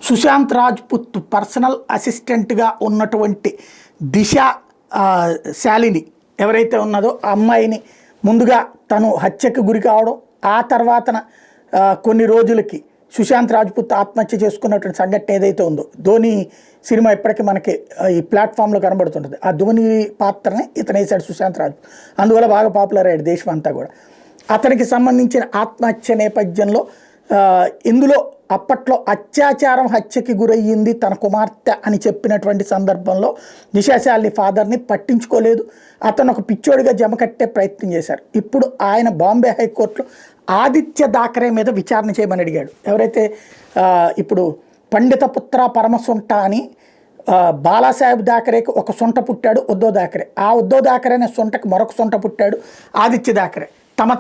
Sushant Rajput personal అసిస్టెంట్గా ఉన్నటువంటి దిశ శాలిని ఎవరైతే ఉన్నదో ఆ అమ్మాయిని ముందుగా తను హత్యకు గురి కావడం, ఆ తర్వాతన కొన్ని రోజులకి సుశాంత్ రాజ్పుత్ ఆత్మహత్య చేసుకున్నటువంటి సంఘటన ఏదైతే ఉందో, ధోని సినిమా ఇప్పటికీ మనకి ఈ ప్లాట్ఫామ్లో కనబడుతుంటుంది. ఆ ధోని పాత్రని ఇతను వేశాడు సుశాంత్ రాజ్పుత్, అందువల్ల బాగా పాపులర్ అయ్యాడు దేశం అంతా కూడా. అతనికి సంబంధించిన ఆత్మహత్య నేపథ్యంలో ఇందులో అప్పట్లో అత్యాచారం హత్యకి గురయ్యింది తన కుమార్తె అని చెప్పినటువంటి సందర్భంలో దిశాశాలిని ఫాదర్ని పట్టించుకోలేదు. అతను ఒక పిచ్చోడిగా జమ కట్టే ప్రయత్నం చేశారు. ఇప్పుడు ఆయన బాంబే హైకోర్టులో ఆదిత్య దాకరే మీద విచారణ చేయమని అడిగాడు. ఎవరైతే ఇప్పుడు పండిత పుత్ర పరమసొంట అని బాలాసాహెబ్ దాకరేకి ఒక సొంట పుట్టాడు ఉద్ధవ్ దాకరే, ఆ ఉద్ధవ్ దాకరే అనే సొంటకి మరొక సొంట పుట్టాడు ఆదిత్య దాకరే. తమ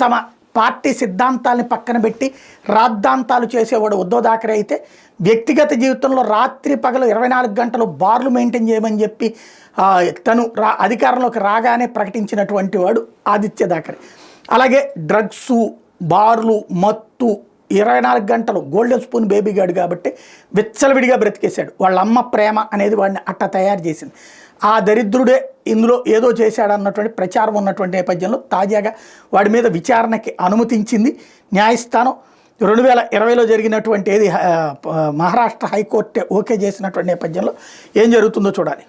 పార్టీ సిద్ధాంతాలని పక్కన పెట్టి రాద్ధాంతాలు చేసేవాడు ఉద్ధవ్ దాకరే అయితే, వ్యక్తిగత జీవితంలో రాత్రి పగలు 24 గంటలు బార్లు మెయింటైన్ చేయమని చెప్పి తను అధికారంలోకి రాగానే ప్రకటించినటువంటి వాడు ఆదిత్య దాకరే. అలాగే డ్రగ్సు, బార్లు, మత్తు 24 గంటలు గోల్డెన్ స్పూన్ బేబీ గాడు కాబట్టి విచ్చలవిడిగా బ్రతికేశాడు. వాళ్ళ అమ్మ ప్రేమ అనేది వాడిని అట్ట తయారు చేసింది. ఆ దరిద్రుడే ఇందులో ఏదో చేశాడన్నటువంటి ప్రచారం ఉన్నటువంటి నేపథ్యంలో తాజాగా వాడి మీద విచారణకి అనుమతించింది న్యాయస్థానం. 2020లో జరిగినటువంటి ఏది మహారాష్ట్ర హైకోర్టే ఓకే చేసినటువంటి నేపథ్యంలో ఏం జరుగుతుందో చూడాలి.